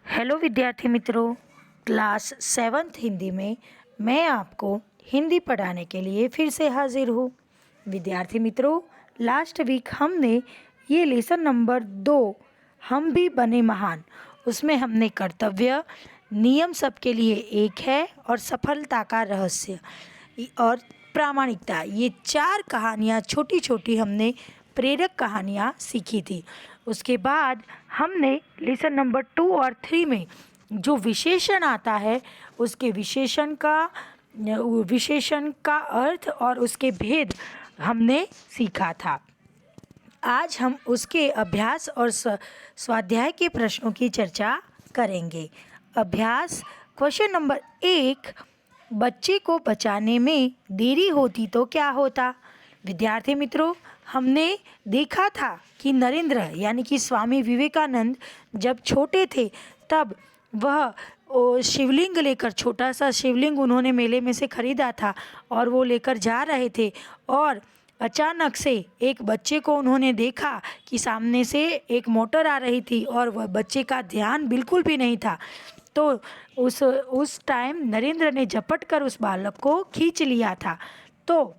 Hello विद्यार्थी मित्रों, class seventh Hindi में मैं आपको हिंदी पढ़ाने के लिए फिर से हाजिर हूँ। विद्यार्थी मित्रों, लास्ट वीक हमने ये लेसन नंबर 2 हम भी बने महान, उसमें हमने कर्तव्य, नियम सबके लिए एक है और सफलता का रहस्य और प्रामाणिकता, ये 4 कहानियाँ छोटी छोटी हमने प्रेरक कहानियाँ सीखी थी। उसके बाद हमने लेसन नंबर 2 और 3 में जो विशेषण आता है उसके विशेषण का अर्थ और उसके भेद हमने सीखा था। आज हम उसके अभ्यास और स्वाध्याय के प्रश्नों की चर्चा करेंगे। अभ्यास क्वेश्चन नंबर 1, बच्चे को बचाने में देरी होती तो क्या होता। विद्यार्थी मित्रों, हमने देखा था कि नरेंद्र यानी कि स्वामी विवेकानंद जब छोटे थे तब वह शिवलिंग लेकर, छोटा सा शिवलिंग उन्होंने मेले में से खरीदा था और वो लेकर जा रहे थे और अचानक से एक बच्चे को उन्होंने देखा कि सामने से एक मोटर आ रही थी और वह बच्चे का ध्यान बिल्कुल भी नहीं था। तो उस टाइम नरेंद्र ने झपट कर उस बालक को खींच लिया था। तो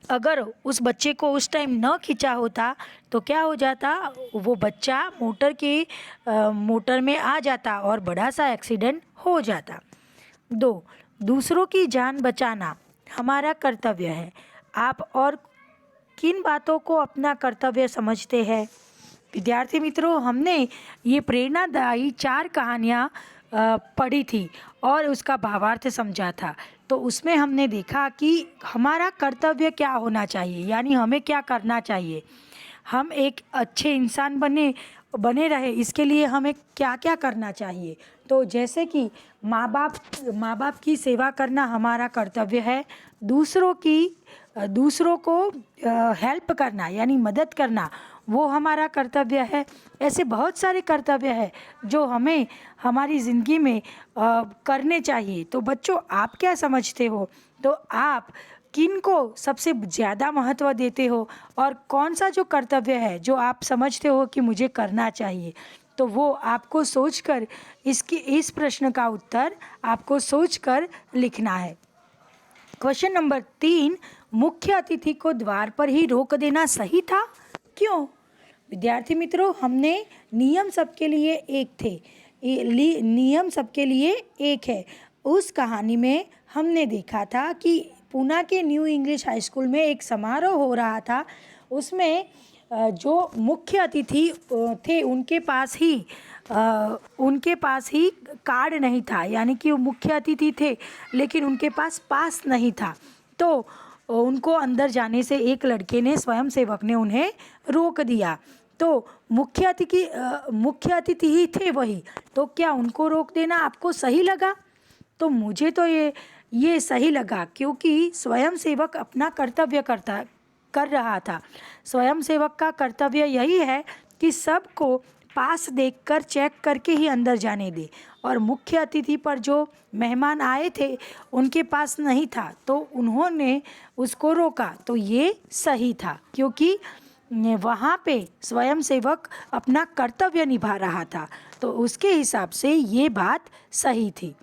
अगर उस बच्चे को उस टाइम न खींचा होता तो क्या हो जाता, वो बच्चा मोटर में आ जाता और बड़ा सा एक्सीडेंट हो जाता। 2, दूसरों की जान बचाना हमारा कर्तव्य है। आप और किन बातों को अपना कर्तव्य समझते हैं। विद्यार्थी मित्रों, हमने ये प्रेरणादायी 4 कहानियाँ पढ़ी थी और उसका भावार्थ समझा था। तो उसमें हमने देखा कि हमारा कर्तव्य क्या होना चाहिए, यानी हमें क्या करना चाहिए। हम एक अच्छे इंसान बने रहे, इसके लिए हमें क्या क्या करना चाहिए। तो जैसे कि माँ बाप की सेवा करना हमारा कर्तव्य है। दूसरों को हेल्प करना यानी मदद करना वो हमारा कर्तव्य है। ऐसे बहुत सारे कर्तव्य हैं जो हमें हमारी ज़िंदगी में करने चाहिए। तो बच्चों, आप क्या समझते हो? तो आप किन को सबसे ज़्यादा महत्व देते हो और कौन सा जो कर्तव्य है जो आप समझते हो कि मुझे करना चाहिए, तो वो आपको सोचकर इस प्रश्न का उत्तर आपको सोचकर लिखना है। क्वेश्चन नंबर 3, मुख्य अतिथि को द्वार पर ही रोक देना सही था, क्यों। विद्यार्थी मित्रों, हमने नियम सबके लिए एक थे, नियम सबके लिए एक है। उस कहानी में हमने देखा था कि पूना के न्यू इंग्लिश हाई स्कूल में एक समारोह हो रहा था। उसमें जो मुख्य अतिथि थे उनके पास ही कार्ड नहीं था, यानी कि वो मुख्य अतिथि थे लेकिन उनके पास पास नहीं था। तो उनको अंदर जाने से एक लड़के ने, स्वयंसेवक ने उन्हें रोक दिया। तो मुख्य अतिथि ही थे वही, तो क्या उनको रोक देना आपको सही लगा? तो मुझे तो ये सही लगा, क्योंकि स्वयंसेवक अपना कर्तव्य कर रहा था। स्वयंसेवक का कर्तव्य यही है कि सबको पास देखकर चेक करके ही अंदर जाने दे, और मुख्य अतिथि पर जो मेहमान आए थे उनके पास नहीं था तो उन्होंने उसको रोका। तो ये सही था, क्योंकि वहाँ पे स्वयंसेवक अपना कर्तव्य निभा रहा था, तो उसके हिसाब से ये बात सही थी।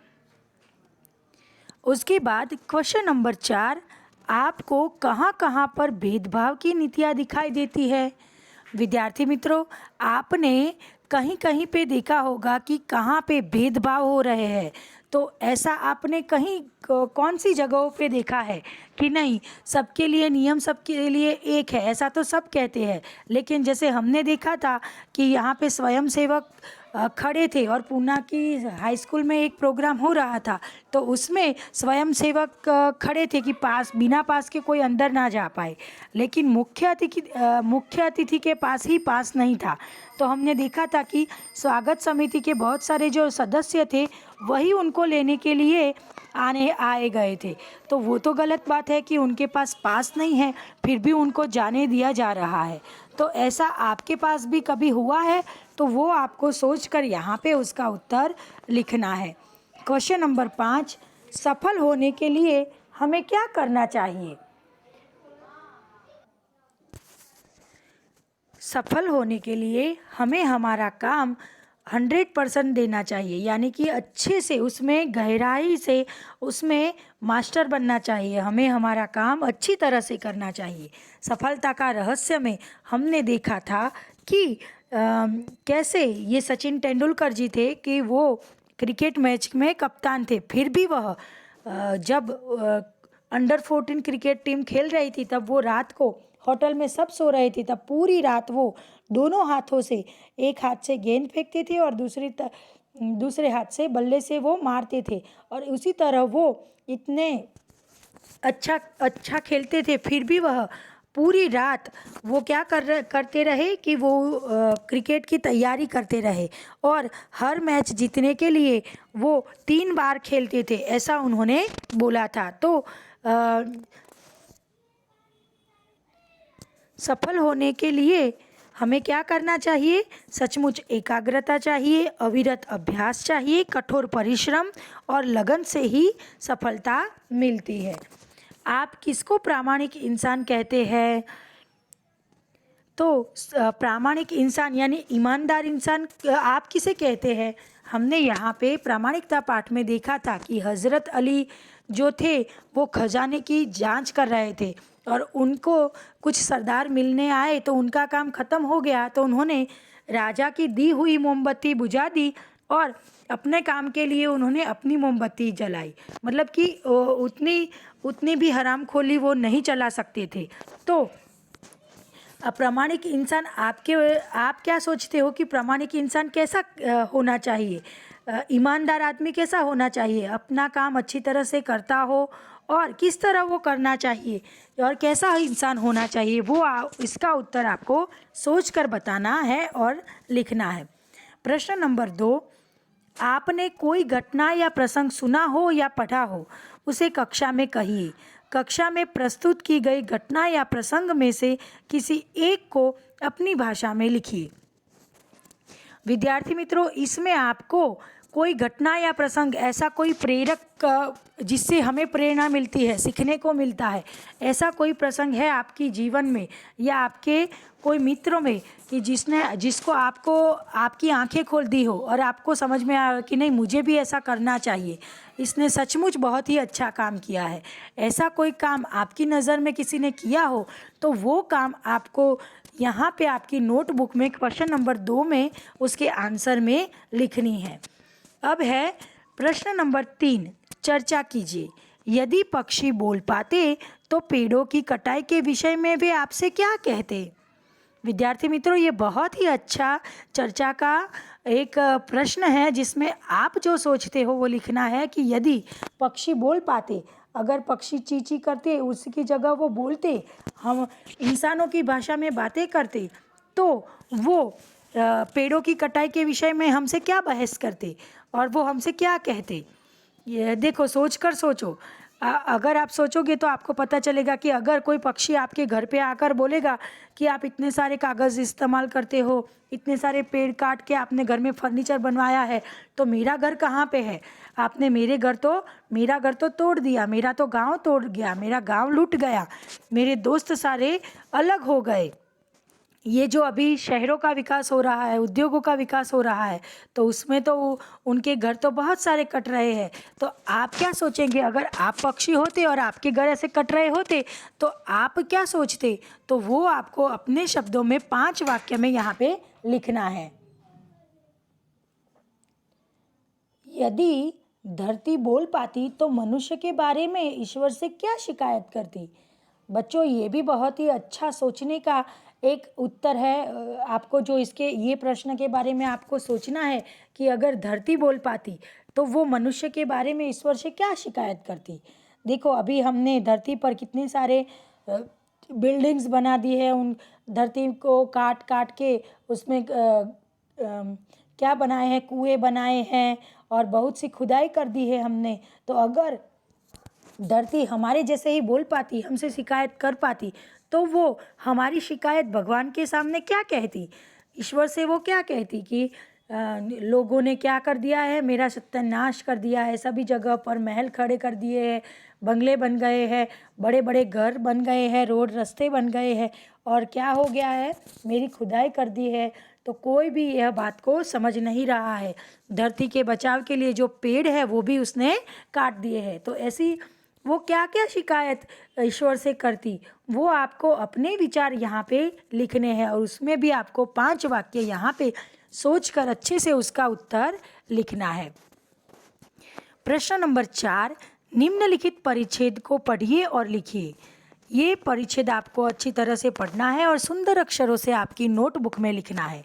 उसके बाद क्वेश्चन नंबर 4, आपको कहाँ कहाँ पर भेदभाव की नीतियाँ दिखाई देती है। विद्यार्थी मित्रों, आपने कहीं कहीं पे देखा होगा कि कहाँ पे भेदभाव हो रहे हैं। तो ऐसा आपने कहीं कौन सी जगहों पे देखा है कि नहीं, सबके लिए नियम सबके लिए एक है, ऐसा तो सब कहते हैं। लेकिन जैसे हमने देखा था कि यहाँ पे स्वयंसेवक खड़े थे और पूना की हाई स्कूल में एक प्रोग्राम हो रहा था, तो उसमें स्वयंसेवक खड़े थे कि बिना पास के कोई अंदर ना जा पाए, लेकिन मुख्य अतिथि के पास ही पास नहीं था। तो हमने देखा था कि स्वागत समिति के बहुत सारे जो सदस्य थे वही उनको लेने के लिए आए गए थे। तो वो तो गलत बात है कि उनके पास नहीं है फिर भी उनको जाने दिया जा रहा है। तो ऐसा आपके पास भी कभी हुआ है? तो वो आपको सोचकर यहाँ पे उसका उत्तर लिखना है। क्वेश्चन नंबर 5, सफल होने के लिए हमें क्या करना चाहिए। सफल होने के लिए हमें हमारा काम 100% देना चाहिए, यानी कि अच्छे से उसमें गहराई से उसमें मास्टर बनना चाहिए। हमें हमारा काम अच्छी तरह से करना चाहिए। सफलता का रहस्य में हमने देखा था कि कैसे ये सचिन तेंदुलकर जी थे कि वो क्रिकेट मैच में कप्तान थे, फिर भी वह जब अंडर 14 क्रिकेट टीम खेल रही थी तब वो रात को होटल में सब सो रहे थे, तब पूरी रात वो दोनों हाथों से, एक हाथ से गेंद फेंकते थे और दूसरे हाथ से बल्ले से वो मारते थे, और उसी तरह वो इतने अच्छा खेलते थे। फिर भी वह पूरी रात वो क्या करते रहे कि वो क्रिकेट की तैयारी करते रहे, और हर मैच जीतने के लिए वो 3 बार खेलते थे, ऐसा उन्होंने बोला था। तो सफल होने के लिए हमें क्या करना चाहिए? सचमुच एकाग्रता चाहिए, अविरत अभ्यास चाहिए, कठोर परिश्रम और लगन से ही सफलता मिलती है। आप किसको प्रामाणिक इंसान कहते हैं? तो प्रामाणिक इंसान यानी ईमानदार इंसान आप किसे कहते हैं? हमने यहाँ पे प्रामाणिकता पाठ में देखा था कि हज़रत अली जो थे वो खजाने की जांच कर रहे थे, और उनको कुछ सरदार मिलने आए तो उनका काम ख़त्म हो गया, तो उन्होंने राजा की दी हुई मोमबत्ती बुझा दी और अपने काम के लिए उन्होंने अपनी मोमबत्ती जलाई। मतलब कि उतनी भी हरामखोरी वो नहीं चला सकते थे। तो अप्रामाणिक इंसान आप क्या सोचते हो कि प्रामाणिक इंसान कैसा होना चाहिए? ईमानदार आदमी कैसा होना चाहिए? अपना काम अच्छी तरह से करता हो, और किस तरह वो करना चाहिए और कैसा इंसान होना चाहिए, वो इसका उत्तर आपको सोचकर बताना है और लिखना है। प्रश्न नंबर 2, आपने कोई घटना या प्रसंग सुना हो या पढ़ा हो, उसे कक्षा में कहिए। कक्षा में प्रस्तुत की गई घटना या प्रसंग में से किसी एक को अपनी भाषा में लिखिए। विद्यार्थी मित्रों, इसमें आपको कोई घटना या प्रसंग, ऐसा कोई प्रेरक जिससे हमें प्रेरणा मिलती है, सीखने को मिलता है, ऐसा कोई प्रसंग है आपकी जीवन में या आपके कोई मित्रों में कि जिसको आपको आपकी आंखें खोल दी हो और आपको समझ में आया कि नहीं, मुझे भी ऐसा करना चाहिए, इसने सचमुच बहुत ही अच्छा काम किया है। ऐसा कोई काम आपकी नज़र में किसी ने किया हो तो वो काम आपको यहाँ पे आपकी नोटबुक में क्वेश्चन नंबर 2 में उसके आंसर में लिखनी है। अब है प्रश्न नंबर 3, चर्चा कीजिए। यदि पक्षी बोल पाते तो पेड़ों की कटाई के विषय में वे आपसे क्या कहते? विद्यार्थी मित्रों, ये बहुत ही अच्छा चर्चा का एक प्रश्न है जिसमें आप जो सोचते हो वो लिखना है कि यदि पक्षी बोल पाते, अगर पक्षी ची ची करते उसकी जगह वो बोलते, हम इंसानों की भाषा में बातें करते, तो वो पेड़ों की कटाई के विषय में हमसे क्या बहस करते और वो हमसे क्या कहते? ये देखो, सोचो। अगर आप सोचोगे तो आपको पता चलेगा कि अगर कोई पक्षी आपके घर पे आकर बोलेगा कि आप इतने सारे कागज़ इस्तेमाल करते हो, इतने सारे पेड़ काट के आपने घर में फर्नीचर बनवाया है, तो मेरा घर कहाँ पे है? आपने मेरा घर तो तोड़ दिया, मेरा तो गांव तोड़ गया, मेरा गांव लूट गया, मेरे दोस्त सारे अलग हो गए, ये जो अभी शहरों का विकास हो रहा है, उद्योगों का विकास हो रहा है, तो उसमें तो उनके घर तो बहुत सारे कट रहे हैं। तो आप क्या सोचेंगे? अगर आप पक्षी होते और आपके घर ऐसे कट रहे होते तो आप क्या सोचते? तो वो आपको अपने शब्दों में 5 वाक्य में यहाँ पे लिखना है। यदि धरती बोल पाती तो मनुष्य के बारे में ईश्वर से क्या शिकायत करती? बच्चों, ये भी बहुत ही अच्छा सोचने का एक उत्तर है। आपको जो इसके ये प्रश्न के बारे में आपको सोचना है कि अगर धरती बोल पाती तो वो मनुष्य के बारे में ईश्वर से क्या शिकायत करती। देखो, अभी हमने धरती पर कितने सारे बिल्डिंग्स बना दी है, उन धरती को काट काट के उसमें क्या बनाए हैं, कुएं बनाए हैं और बहुत सी खुदाई कर दी है हमने। तो अगर धरती हमारे जैसे ही बोल पाती, हमसे शिकायत कर पाती, तो वो हमारी शिकायत भगवान के सामने क्या कहती? ईश्वर से वो क्या कहती कि लोगों ने क्या कर दिया है, मेरा सत्यानाश कर दिया है, सभी जगह पर महल खड़े कर दिए हैं, बंगले बन गए हैं, बड़े बड़े घर बन गए हैं, रोड रास्ते बन गए हैं, और क्या हो गया है, मेरी खुदाई कर दी है। तो कोई भी यह बात को समझ नहीं रहा है। धरती के बचाव के लिए जो पेड़ है वो भी उसने काट दिए हैं। तो ऐसी वो क्या क्या शिकायत ईश्वर से करती, वो आपको अपने विचार यहाँ पे लिखने हैं, और उसमें भी आपको 5 वाक्य यहाँ पे सोचकर अच्छे से उसका उत्तर लिखना है। प्रश्न नंबर 4, निम्नलिखित परिच्छेद को पढ़िए और लिखिए। ये परिच्छेद आपको अच्छी तरह से पढ़ना है और सुंदर अक्षरों से आपकी नोटबुक में लिखना है।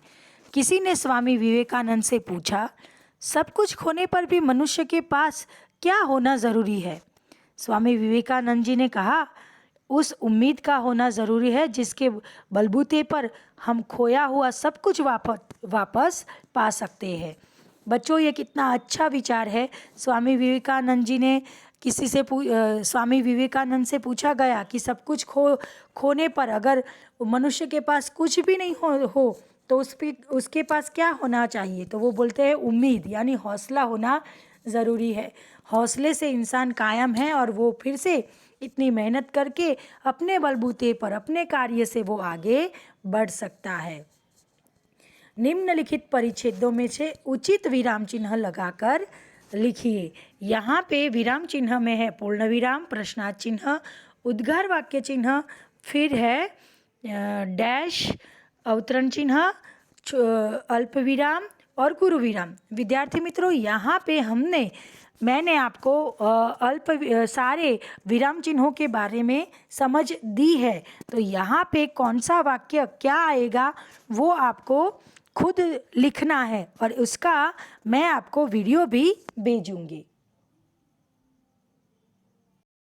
किसी ने स्वामी विवेकानंद से पूछा, सब कुछ खोने पर भी मनुष्य के पास क्या होना ज़रूरी है? स्वामी विवेकानंद जी ने कहा, उस उम्मीद का होना ज़रूरी है जिसके बलबूते पर हम खोया हुआ सब कुछ वापस पा सकते हैं। बच्चों, ये कितना अच्छा विचार है। स्वामी विवेकानंद जी ने स्वामी विवेकानंद से पूछा गया कि सब कुछ खोने पर अगर मनुष्य के पास कुछ भी नहीं हो तो उसके पास क्या होना चाहिए? तो वो बोलते हैं उम्मीद, यानी हौसला होना ज़रूरी है। हौसले से इंसान कायम है और वो फिर से इतनी मेहनत करके अपने बलबूते पर अपने कार्य से वो आगे बढ़ सकता है। निम्नलिखित परिच्छेदों में से उचित विराम चिन्ह लगाकर लिखिए। यहाँ पे विराम चिन्ह में है पूर्ण विराम, प्रश्नार्थ चिन्ह, उद्गार वाक्य चिन्ह, फिर है डैश, अवतरण चिन्ह, अल्प विराम और गुरु विराम। विद्यार्थी मित्रों, यहाँ पे मैंने आपको सारे विराम चिन्हों के बारे में समझ दी है। तो यहाँ पे कौन सा वाक्य क्या आएगा वो आपको खुद लिखना है, और उसका मैं आपको वीडियो भी भेजूंगी।